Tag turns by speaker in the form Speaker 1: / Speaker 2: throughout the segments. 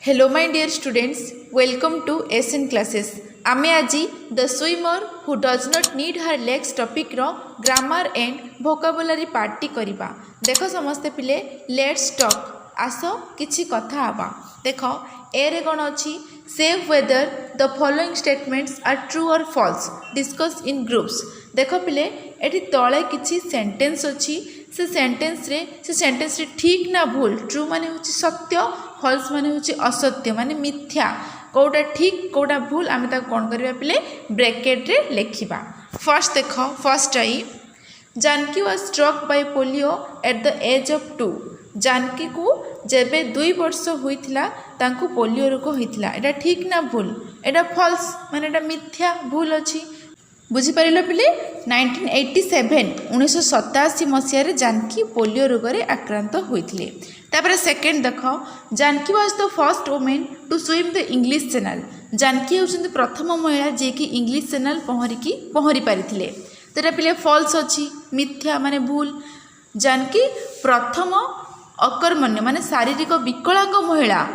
Speaker 1: Hello my dear students, welcome to SN classes. आमे आज the swimmer who does not need her legs topic रो grammar and vocabulary part टी करिबा। देखो समस्ते पिले लेट्स टॉक आसो किछि कथा आबा। देखो ए रे कोन अछि say whether the following statements are true और फॉल्स डिस्कस इन ग्रुप्स। देखो पिले एठी तळे किछि सेंटेंस अछि से सेंटेंस रे ठीक ना भूल ट्रू माने होछि सत्य फॉल्स माने होछि असत्य माने मिथ्या कोटा ठीक कोटा भूल आमे ता कोन करबा पिले ब्रैकेट रे लेखिबा। फर्स्ट देखो first I Janaki was struck by polio at the age of 2। Janaki को जेबे 2 वर्ष होइथिला तांको पोलियो रोग होइथिला। एटा ठीक ना भूल एटा फॉल्स माने एटा मिथ्या भूल अछि। बुझी पारिलो पिले 1987 मसीह जानकी पोलियो रोग रे आक्रांत होइथिले। तापर सेकेंड देखो Janaki was the first women to swim the English channel. Janaki होउछन्ती प्रथम महिला जे कि इंग्लिश चैनल पहरी पारिथिले। तेरा पिले फॉल्स अछि मिथ्या माने भूल। जानकी प्रथम अकर्मण्य माने शारीरिक विकलांग महिला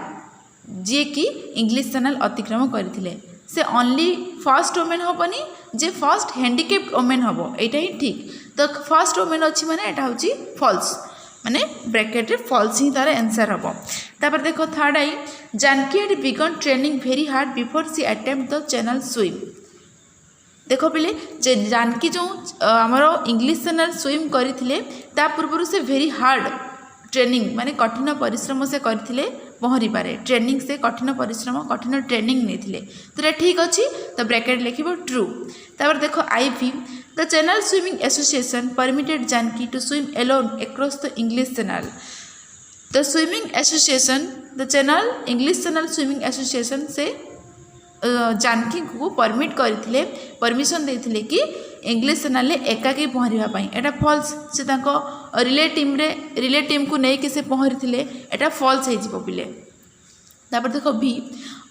Speaker 1: जे कि इंग्लिश चैनल अतिक्रम करथिले। से ओनली फर्स्ट वुमेन होबनी जे फर्स्ट हैंडिकैप्ड वुमेन होबो एटा ही ठीक। तो फर्स्ट वुमेन अछि माने एटा होछि फॉल्स माने ब्रैकेट रे फॉल्स ही तार आंसर होबो। तापर देखो third I Janaki had begun training very hard before she attempt the channel swim. देखो पिले जे जानकी जो हमरो इंग्लिश चैनल स्विम करिथिले ता पूर्व से वेरी हार्ड ट्रेनिंग माने कठिन परिश्रम से करथिले पहरी पारे। ट्रेनिंग से कठिन परिश्रम कठिन ट्रेनिंग नेथिले। तो ठीक अछि तो ब्रैकेट लिखिबो ट्रू। तापर देखो IV the channel swimming association permitted Janaki to swim alone across the English channel. The swimming association the channel English channel swimming association से जानकी को परमिट करथिले परमिशन देथिले कि इंग्लिश चैनल ले एकाकी पहरिबा पई। एटा फॉल्स से ताको रिले टीम को नै कि से पहरिथिले एटा फॉल्स हे जिवो पिले। तापर देखो B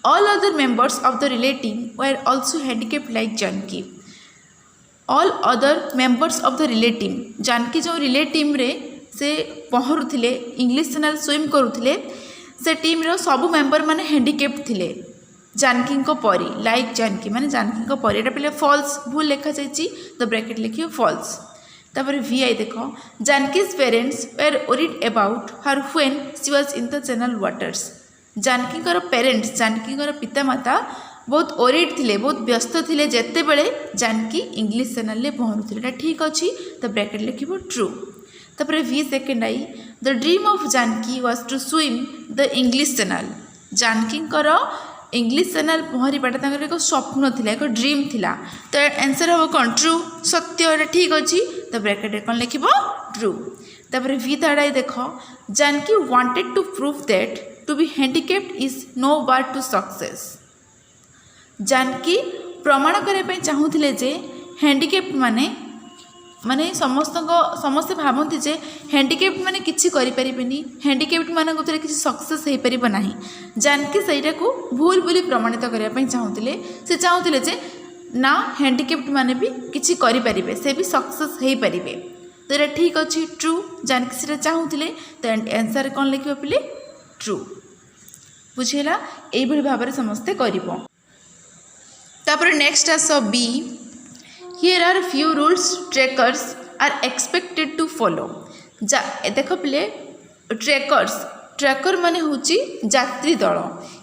Speaker 1: all other members of the relay team were also handicapped like Janaki. All other members of the relay team Janaki जो रिले टीम रे से पहरुथिले इंग्लिश चैनल स्विम करुथिले से टीम रो सब मेंबर माने हैंडिकैप्ड थिले जानकी को परी लाइक जानकी माने जानकी को परी। एटा पहले फॉल्स भूल लिखा जाइछि तो ब्रैकेट लिखियो फॉल्स। तापर वी आई देखो Janaki's parents were worried about her when she was in the channel waters. Janaki को पेरेंट्स जानकी को पितामाता बहुत ओरिड थिले बहुत व्यस्त थिले जेते बेले जानकी इंग्लिश चैनल ले पहुँचुथिले। एटा ठीक अछि तो ब्रैकेट लिखिबो ट्रू। तापर V second I the dream of Janaki was to swim the English channel. Janaki को इंग्लिश चैनल पहरिबाटा तांकर एक स्वप्न थिला एक ड्रीम थिला। तो आंसर हो कौन ट्रू सत्य एटा ठीक अछि तो ब्रैकेट रे कौन लिखिबो ट्रू। तापर वी थर्ड आई देखो Janaki wanted to prove that to be handicapped is no bar to success. Janaki प्रमाण करे पे चाहूथिले जे हैंडिकैप्ड माने समस्त भावती जे हैंडिकैप्ड माने किछि करि परिबेनी हैंडिकैप्ड माने गोतरे किछि सक्सेस हे परिबो नाही। जानकी सैटा को भूल बोली प्रमाणित करिया पई चाहूथिले से चाहूथिले जे ना हैंडिकैप्ड माने भी किछि करि परिबे से भी सक्सेस हे परिबे। तो एटा ठीक अछि ट्रू जानकी सेटा चाहूथिले तो आंसर कोन लिखिबो पिले ट्रू। बुझिला एई भली भाबरे समस्ते करिवो। तापर next as B here are few rules trekkers are expected to follow. देखो पिले ट्रेकर माने होची यात्री दल।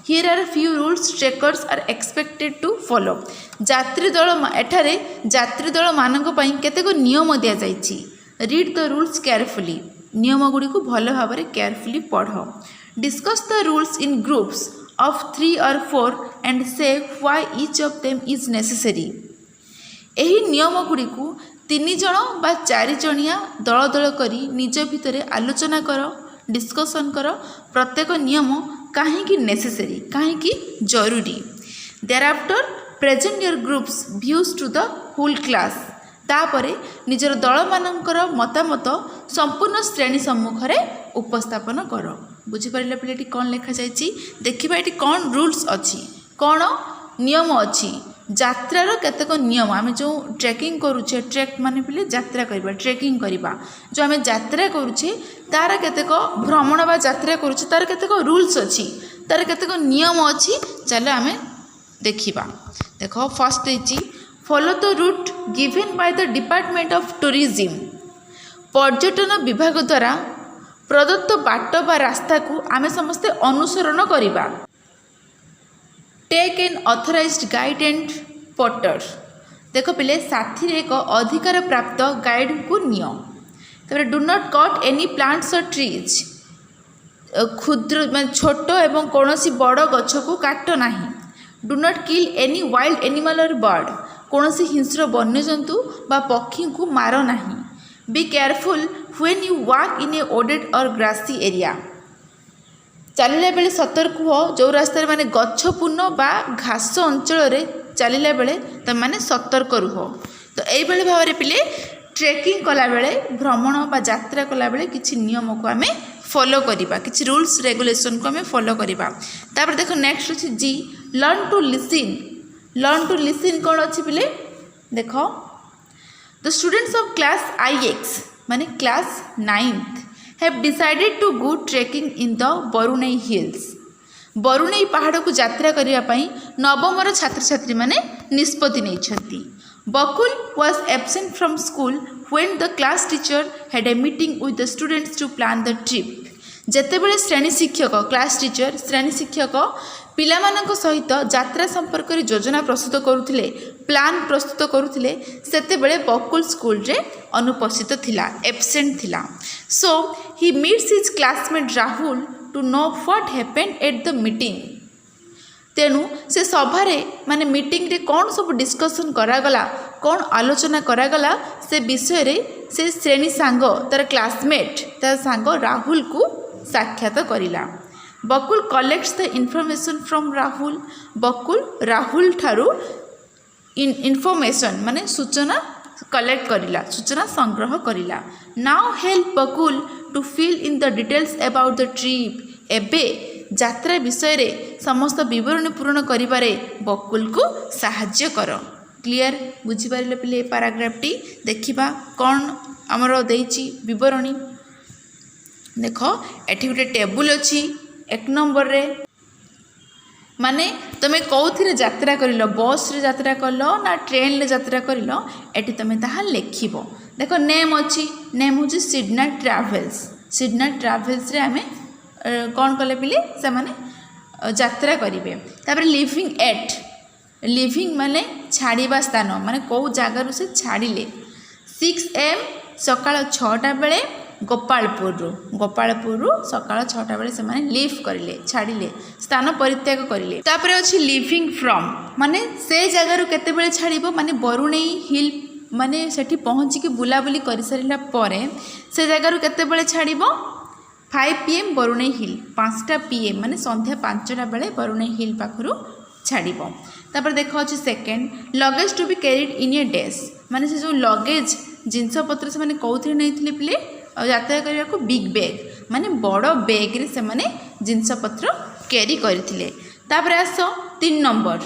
Speaker 1: Here are few rules trekkers are expected to follow. यात्री दल एठारे यात्री दल मानक पई केतेको नियम दिया जाइछि। रीड द रूल्स केयरफुली नियम गुडी को भलो भाबरे केयरफुली पढ़ो। Discuss the rules in groups of 3 or 4 and say why each of them is necessary। एही नियम गुडी को 3 जण बा 4 जणिया दल दल करी निज भितरे आलोचना करो डिस्कशन करो प्रत्येक नियम काहे कि नेसेसरी काहे कि जरूरी। thereafter present your groups views to the whole class। तापरे निजर दल मानकर मतामत संपूर्ण श्रेणी सम्मुख रे उपस्थापन करो। बुझी पारिले पिलेटी कौन लिखा जाइछि देखिबा एटी कौन रूल्स अछि कौन नियम अछि। यात्रार केतेक नियम आमे जो ट्रेकिंग करूछे ट्रेक माने पिले यात्रा करबा ट्रेकिंग करबा जो आमे यात्रा करूछे तार केतेक भ्रमण बा यात्रा करूछे तार केतेक रूल्स अछि तार केतक नियम अच्छी चलो आम देखा। देख फर्स्ट देती follow the route given by the department of tourism. पर्यटन विभाग द्वारा प्रदत्त बाट बा रास्ता को आमे समस्ते अनुसरण करिबा। Take an authorised guide and porter. देख पिले साथी एक अधिकार प्राप्त गाइड को नियो। तबरे do not cut any plants or trees. क्षुद्र छोट एवं कौनसी बड़ गछ को काट नाही। Do not kill any wild animal or bird. कौनसी हिंस्र वन्यजंतु बा पक्षी को मार नाही। Be careful when you walk in a wooded or grassy area. चलला बेले सतर्क हो जो रास्तार माने गछपूर्ण बा घास अंचल चलला बेले तुम माने सतर्क रुह। तो यही भाव में पिले ट्रेकिंग कला बेले भ्रमण बा यात्रा कला बेले किछि नियम को आमे फॉलो करिबा, किछि रूल्स रेगुलेशन को आमे फॉलो करिबा। तापर देखो नेक्स्ट अछि G learn to listen. Learn to listen कौन अच्छी पिले देखो the students of class IX माने class 9th have decided to go trekking in the Barunei hills। Barunei पहाड़ को यात्रा करिया पई नवमर छात्र छात्री माने निष्पत्ति नेइछंती। बकुल was absent from school when the class teacher had a meeting with the students to plan the trip। जेतेबेले श्रेणी शिक्षक क्लास टीचर श्रेणी शिक्षक पिलामानक सहित यात्रा संपर्क में योजना प्रस्तुत करुथिले, प्लान प्रस्तुत करुथिले, सेतेबेले बकुल स्कूल रे अनुपस्थित थिला, एब्सेंट थिला। So he meets his classmate Rahul to know what happened at the meeting. तेणु से सभारे माने मीटिंग रे कौन सब डिस्कशन करागला, कौन आलोचना करागला से विषय रे से श्रेणी सांग तार क्लासमेट तार सांग राहुल को साक्षात करिला। Bakul collects the information from Rahul. Bakul Rahul ठारू इनफॉरमेशन माने सूचना कलेक्ट करिला, सूचना संग्रह करिला। Now help Bakul to fill in the details about the trip. एबे यात्रा विषय रे समस्त विवरण पूर्ण करिबारे बकुल को सहाय्य कर। क्लियर बुझी पारिले पिले पैराग्राफ टी देखिबा कौन हमरो देइची विवरणी। देखो एठी गोटे टेबुल अछि 1 नंबर रे माने तुम कौथिरे यात्रा करिलो, बस रे यात्रा करलो ना ट्रेन रे यात्रा करिलो एठी तुम ताहा लेखिबो। देखो नेम अछि, नेम होछि सिडना ट्रैवल्स। सिडना ट्रैवल्स रे आमे कौन कले पिले से माने यात्रा करिवे। तापर लिविंग एट, लिविंग माने छाड़ीबा स्थान माने कौ जगार से छाड़िले। 6 AM सकाळ 6टा बेले गोपालपुर सकाळ 6टा बेले से माने लीव करिले, छाड़िले, स्थान परित्याग करिले। तापर अछि लिविंग फ्रॉम माने से जगार केते बेले छाड़िबो माने बरुणेई हिल माने सेठी पहुंची के बुलाबुली करि सारिला परे से जगार केते बेले छाड़िबो 5 PM बरुणेई हिल। 5टा PM माने संध्या 5टा बेले बरुणेई हिल पाखरु छाड़िबो। तापर देखो अछि second luggage to be carried in a डेस माने से जो लगेज जिनस पत्र से माने कौथिरे नैथिले पिले यात्रा करने को बिग बैग माने बड़ बैग रे से माने जिनस पत्र कैरी करथिले। तापर आसो 3 नंबर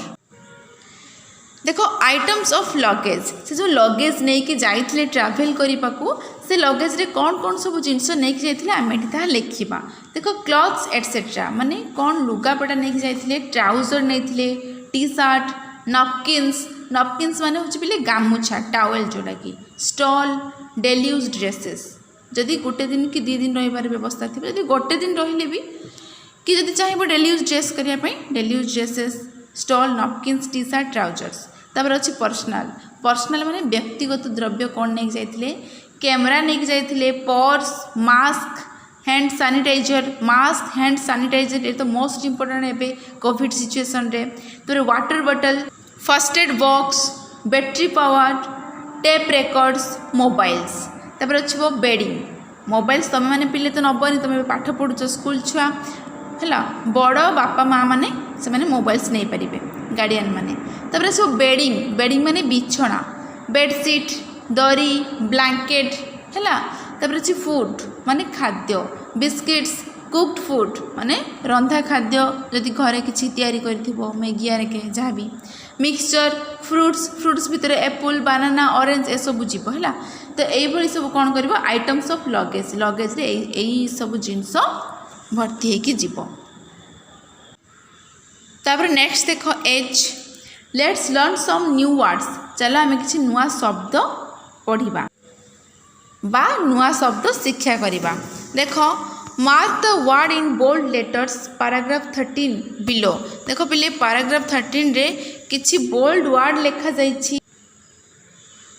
Speaker 1: देखो आइटम्स ऑफ लगेज। से जो लगेज नहीं कि जाइथिले ट्रैवल करिपाकू से लगेज रे कौन कौन सब जिनस नहीं कि जाइथिले आमे एठा लेखिबा। देखो क्लॉथ्स एटसेट्रा माने कौन लुगापटा नहीं कि जाइथिले, ट्राउजर नैथिले, टी शर्ट, नपकिन्स, नपकिन्स माने होछि पिले गामुछा टावेल जोडा की, स्टॉल, डेली यूज ड्रेसेस जदि गोटे दिन कि 2 दिन रहिबार व्यवस्था थी, जदि गोटे दिन रहिले भी कि जदि चाहिए डेली यूज ड्रेस करिया पई daily use dresses, stole, napkins, T shirt, trousers. तापर अछि पर्सनल, पर्सनल माने व्यक्तिगत द्रव्य कौन नहीं जाइथिले, कैमरा नहीं जाइथिले, purse, mask, hand sanitizer, mask, hand sanitizer ये तो मोस्ट इंपोर्टेंट एबे कोविड सिचुएशन रे। तो water bottle, first aid box, battery power, tape records, mobiles. तापर अच्छे बेडिंग मोबाइल्स तुम मैंने पिले तो नबनी, तुम पाठ पढ़ुच स्कूल छुआ है बड़ बापा माँ मैंने से मैंने मोबाइल्स नहीं पारे गार्डियन मैंने। तापर सब बेडिंग, बेडिंग माने बिछना, बेडसीट, दरी, ब्लैंकेट है। तापर अच्छे फूड माने खाद्य, बिस्किट्स, कुक्ड फूड माने रंधा खाद्य जदि घरे किसी तैयारी करथिबो मैगी आरे जहाँ भी, मिक्सचर, फ्रुट्स, फ्रुट्स भितर एप्पल, बानाना, ऑरेंज ए सब जीव है। तो यही सब कौन कर आइटम्स ऑफ लगेज, लगेज रे यही सब जिनस भर्ती होगी जीव। तापर नेक्स्ट देख as let's learn some new words चलो आम किसी नुआ शब्द पढ़ा बा नुआ शब्द शिक्षा करवा देख mark the word in bold letters paragraph 13 below देख पिले पैराग्राफ 13 रे किछि बोल्ड वर्ड लिखा जाइछि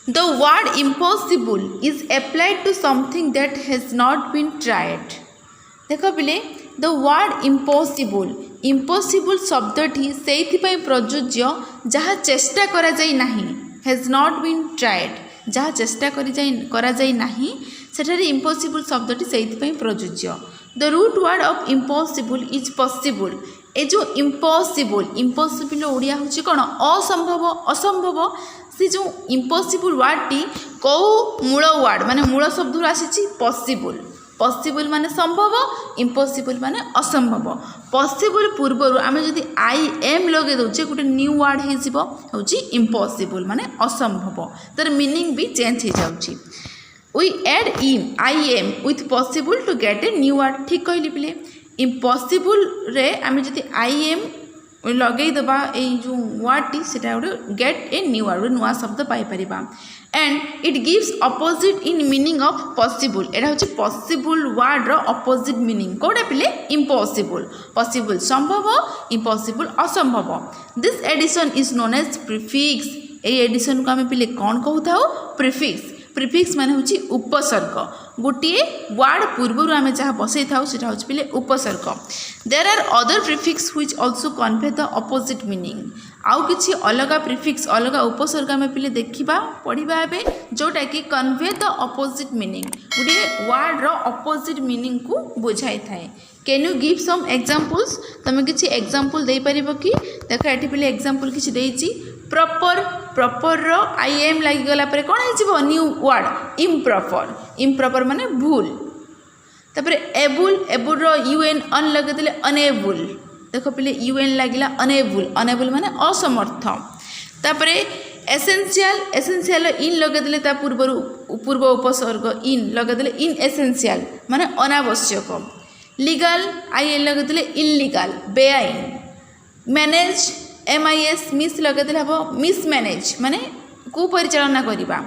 Speaker 1: the word impossible is applied to something that has not been tried देख पिले द वर्ड इम्पॉसिबल इम्पॉसिबल शब्दटी से प्रযোज्य जहाँ चेष्टा करा जाई नहीं हैज नॉट बीन ट्राइड जहाँ चेष्टा करा जाई नहीं सेठारे इम्पॉसिबल शब्दटी से प्रযোज्य the root word of impossible is possible ए जो इम्पॉसिबल ओडिया हूँ कौन असंभव असंभव से जो इम्पॉसिबल वर्डटी कौ मूल वर्ड माने मूल शब्द आसी पॉसिबल पॉसिबल माने संभव इम्पॉसिबल माने असंभव पॉसिबल पूर्वर आम जदि आई एम लगे दौचे गोटे न्यू वर्ड हो इम्पॉसिबल माने असंभव तार मीनिंग भी चेंज हो जाउची we add in I M with possible to get a new word ठीक कहली पिले इम्पॉसिबल रे आम जदि आई एम लगेदेबा जो वर्डटी से गोटे गेट ए न्यू वर्ड नुआ शब्द piper and it gives opposite in meaning of possible एटा हूँ पॉसिबल वर्ड रो अपोजिट मीनिंग कौटा पिले इम्पॉसिबल पॉसिबल संभव इम्पॉसिबल असंभव this addition is known as prefix a addition को आम पिले कौन कहू प्रीफिक्स प्रीफिक्स माने हूँ उपसर्ग गोटे वर्ड पूर्वर आम जहाँ बसई था हूँ पिले उपसर्ग there are other prefix which also convey the opposite meaning आउ किछि अलग प्रीफिक्स अलग उपसर्ग आम पिले देखा पढ़ा एवं जोटा कि कन्वे द अपोजिट मीनिंग गोटे वर्ड रो अपोजिट मीनिंग को बुझाई थाए can you give some examples तुम किछि एग्जांपल दे परिबो कि देख एठी पिले एग्जांपल किछि देइछि प्रॉपर प्रॉपर रो आई एम लगी गला पर कौन हो न्यू वर्ड इम्प्रॉपर इम्प्रॉपर माने भूल तापर एबुल एबुल रो यूएन अन लगे देले अनेबुल देख पिले यूएन लगिला अनेबुल अनेबुल माने असमर्थ तापर एसेंशियल एसेंशियल इन लगे देले ता पूर्व उपसर्ग इन लगे देले इन एसेंशियल माने अनावश्यक लीगल आई एन लगे देले इनलीगल बेआईन मैनेज MIS मिस लगे हम मिसमैनेज माने कुपरिचालना करवा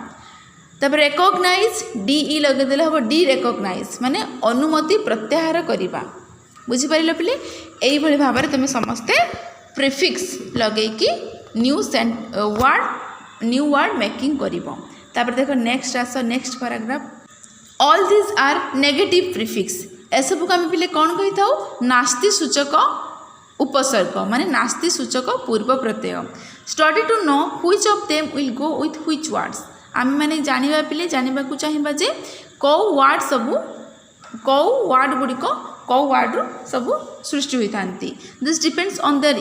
Speaker 1: तापर रिकॉग्नाइज DE लगे हम डी रिकॉग्नाइज माने अनुमति प्रत्याहार करवा बुझीपार पिले यही भाव में तुम समस्ते प्रीफिक्स लगे कि न्यू वर्ड मेकिंग कर देख नेक्स्ट आस next paragraph all this are negative prefix एसबू को आम पिले कौन कही था नास्ति सूचक उपसर्ग माने नास्ति सूचक पूर्व प्रत्यय study to know which of them will go with which words आम मैंने जानिबा पिले जानिबा को चाहिबा जे कौ वर्ड सबू कौ वर्ड गुड़िक कौ वर्ड सबू सृष्टि होता this depends on their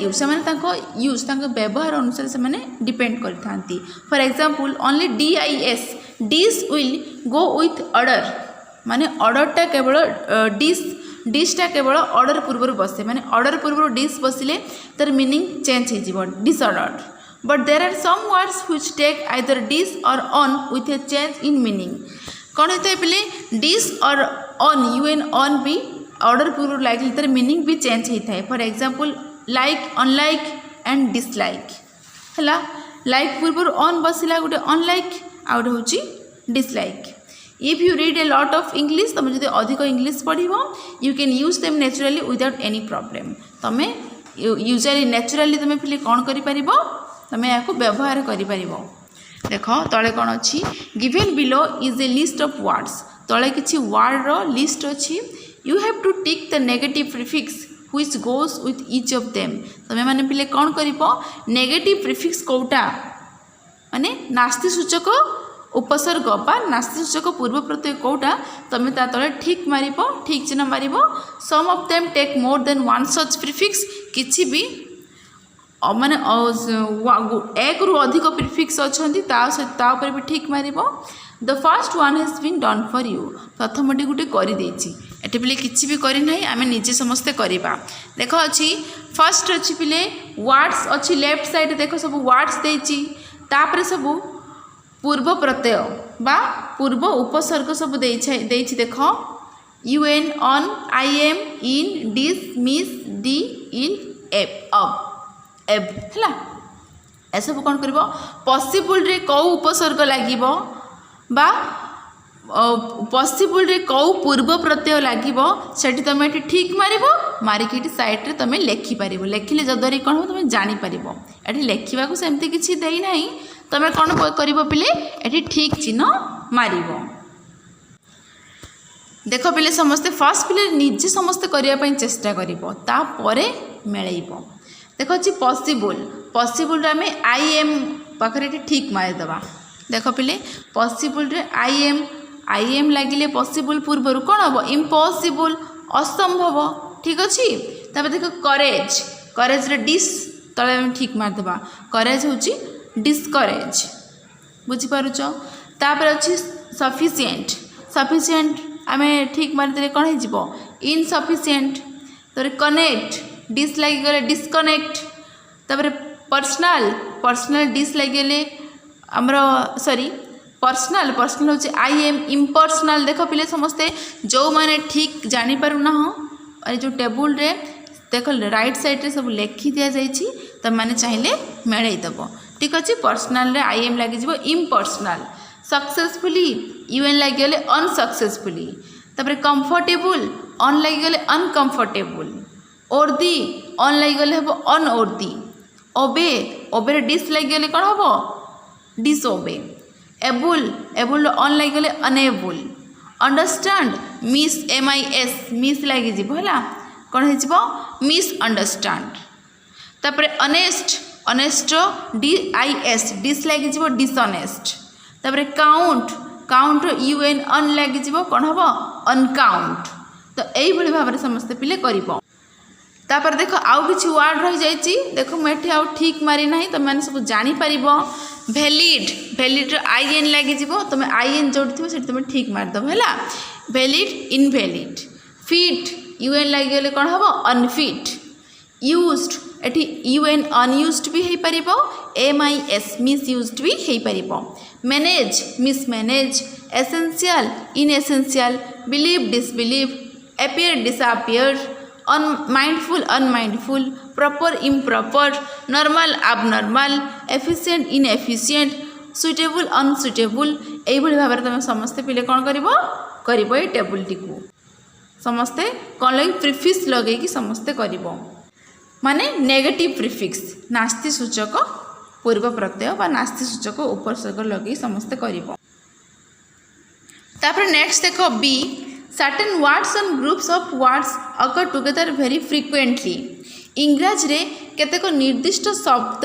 Speaker 1: use से व्यवहार अनुसार से डिपेंड करथांती for example only DIS dis will go with order माने ऑर्डरटा केवल डिशटा केवल ऑर्डर पूर्व बसे माने ऑर्डर पूर्व डिश बसिले तार मीनिंग चेंज हो disordered but there are some words which take either dis or un with a change in meaning कौन होता है पहले dis or un UN un भी ऑर्डर पूर्व लाइक तार मीनिंग भी चेंज होता है for example like unlike and dislike है लाइक पूर्व ऑन बसला गोटे अनलाइक आ गोटे हूँ dislike if you read a lot of English तुम जो अधिक इंग्लिश पढ़ you can use them naturally without any problem तुम यूजुअली नेचुरली तुम फिर कौन कर तुम या व्यवहार कर देख तले कौन अच्छी given below is a list of words तले किसी वर्ड रो लिस्ट अच्छी you have to tick the negative prefix which goes with each of them तुम मैंने पिले कौन कर नेगेटिव प्रीफिक्स कौटा माने नास्ति सूचक उपसर्ग बा नास्ति सूचक पूर्व प्रत्यय कौटा तुम ता तले ठीक मार ठीक चिन्ह मार some of them take more than one such prefix किसी भी माने एक रु अधिक प्रीफिक्स अच्छा तापर भी ठीक मार the first one has been done for you प्रथमटी गोटे करदे पिले किसी भी करना आम निजे समस्ते करवा देख अच्छी फर्स्ट अच्छी पिले वर्ड्स अच्छी लेफ्ट साइड देख सब वर्ड्स देपर सब पूर्व प्रत्यय बा पूर्व उपसर्ग सब देख un on im in dis mis de in ap ab ab है एसबू कौन कर पॉसिबल रे कौ उपसर्ग लगे बा पॉसिबल रे कौ पूर्व प्रत्यय लगे सेठी तुम ये ठीक मार मारिक साइड रे तुम लेखिपार लेखिले जद्वारा कौन हो तुम जापर ये लेखा को सेमती किसी देना तुम कौन कर पिले ये ठीक चिन्ह मार देख पिले समस्ते फर्स्ट पिले निजे समस्ते करने चेष्टा कर मेल देख अच्छी पॉसिबल पॉसिबल आम आई एम पाखे ठीक मारिदेवा देख पिले पॉसिबल रे आई एम लगिले पॉसिबल पूर्वर कौन हम इम्पॉसिबल असंभव ठीक अच्छे तब देख करेज करेज रे डिस तले ठीक मारिदेवा करेज हूँ डिस्करेज बुझीपारुच तापर अच्छी सफिशिएंट सफिशिएंट आम ठीक मारिदे कौन हो इनसफिशिएंट तो कनेक्ट डिस लगिगले डिस्कनेक्ट तापर पर्सनाल पर्सनाल डिस लगिगले आमर सॉरी पर्सनाल पर्सनाल हूँ आई एम इम्पर्सनाल देख पिले समस्ते जो मैंने ठीक जानीपारूना अरे जो टेबुल रे देख राइट साइड रे सब लिखि दि जाइए तुम मैंने चाहिए मेलईदेव ठीक अच्छे पर्सनाल रे आई एम लगे इम्पर्सनाल सक्सेसफुली यूएन लगिगले अनसक्सेसफुली तापर कंफर्टेबल अन लगिगले अनकंफर्टेबल ओर्दी अन लगिगले हम अनओर्दी ओबे ओबे डिस लगिगले कौन हम डिसओबे एबुल एबुल अन लगिगले अनेबुल अंडरस्टैंड मिस MIS मिस लगे है कौन हो मिस अंडरस्टैंड तापर अनेस्ट अनेस्ट DIS डिस लगे डिसअनेस्ट तापर काउंट काउंट UN अन लगे कौन हम अनकाउंट तो यही भाव में समस्ते पिले कर देख आउ कि वार्ड रही जाइए देख मुझे आउ ठीक मारी ना तुम मैंने सब जापर वैलिड वैलिड IN लगे तुम IN जोड़ी थी से तुम ठीक मारिदेव है वैलिड इनवैलिड फिट UN लगे कौन हम अनफिट यूज्ड एटी UN अनयूज्ड भी हो पार MIS मिसयूज्ड भी हो पार manage mismanage essential inessential believe disbelieve appear disappear mindful unmindful proper improper normal abnormal efficient inefficient suitable unsuitable यही भाव में तुम समस्ते पिले कौन कर टेबुल टी समस्ते कौन लगे प्रिफिक्स लगे कि समस्ते कर माने नेगेटिव प्रिफिक्स नास्ति सूचक पूर्व प्रत्यय बा नास्ति सूचक उपसर्ग लगे समस्ते कर नेक्स्ट देख B certain words and groups of words occur together very frequently इंग्राजी रे केतेक निर्दिष्ट शब्द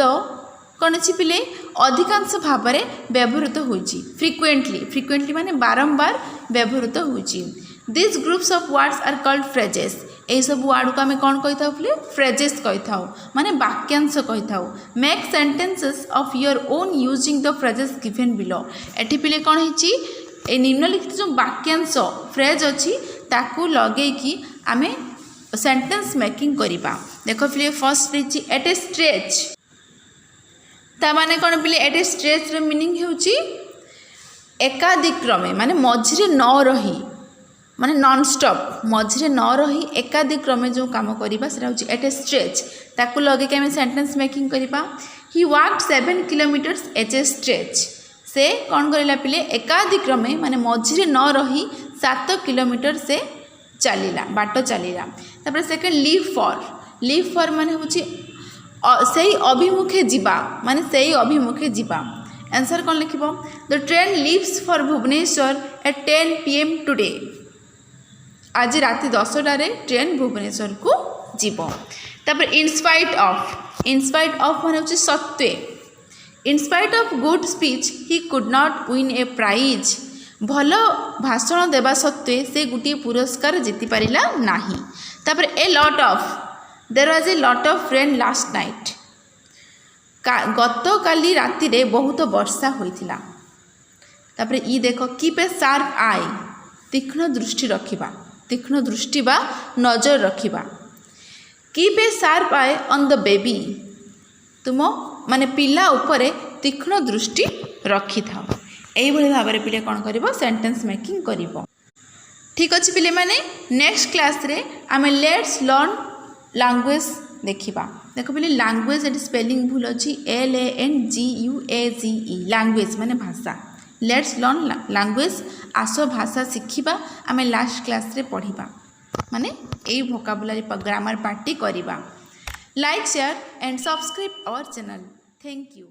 Speaker 1: कौन अच्छी पिले अधिकांश भाव में व्यवहृत होइछि फ्रिक्वेंटली फ्रिक्वेंटली माने बारंबार व्यवहृत होइछि this groups of words are called phrases यही सब वर्ड को आम कौन कही था फ्रेजेस कही था माने वाक्यांश कही था make sentences of your own using the phrases given below एठी पिले कौन होइछि ए निम्नलिखित जो वाक्यांश फ्रेज अच्छी ताकू लगे कि आम सेंटेंस मेकिंग करिबा देख पिले फर्स्ट रही एट ए स्ट्रेच ता माने कौन पिले एट ए स्ट्रेच रे मीनिंग होची एकाधिक्रमे माने मझिरे न रही माने नॉन स्टॉप मझिरे न रही एकाधिक्रमे जो काम करिबा सेटा होची एट ए स्ट्रेच ताकू लगे कि आम सेंटेंस मेकिंग करिबा ही वॉक्ड 7 किलोमीटर्स एट ए स्ट्रेच से कौन करा पिले एकाधिक्रमे माने मझिरे न रही 7 किलोमीटर से चलिला बाट चलिला तापर सेकंड लीव फॉर माने होची सही अभिमुखे जीवा माने सही अभिमुखे जीवा आंसर कौन लिखिबो the train leaves for Bhubaneswar at 10 PM today आज राति 10टा रे ट्रेन भुवनेश्वर को जीवो तापर इनस्पाइट ऑफ माने होची सत्वे In spite of good speech, he could not win a prize. भल भाषण देवा सत्वे से गोटे पुरस्कार जीति पारिला नाही तापर ए lot of their was a lot of rain last night गत काली राति रे बहुत वर्षा होइथिला तापर ई देखो कीप ए शार्प आई तीक्ष्ण दृष्टि रखिबा तीक्ष्ण दृष्टि बा नजर रखिबा keep a sharp eye on the baby तुम माने पिला उपरे तीक्ष्ण दृष्टि रखि था यही भाव में पिले कौन कर सेंटेंस मेकिंग कर ठीक अच्छे पिले माने नेक्स्ट क्लास रे आमे लेट्स लर्न लैंग्वेज देखा देख बोले लैंग्वेज एट स्पेलिंग भूल अच्छी LANGUAGE लैंग्वेज माने भाषा। लेट्स लर्न लैंग्वेज आस भाषा शिखा आम लास्ट क्लास रे पढ़ा माने यही वोकाबुलरी ग्रामर पार्टी करवा। Like share and subscribe our channel. Thank you.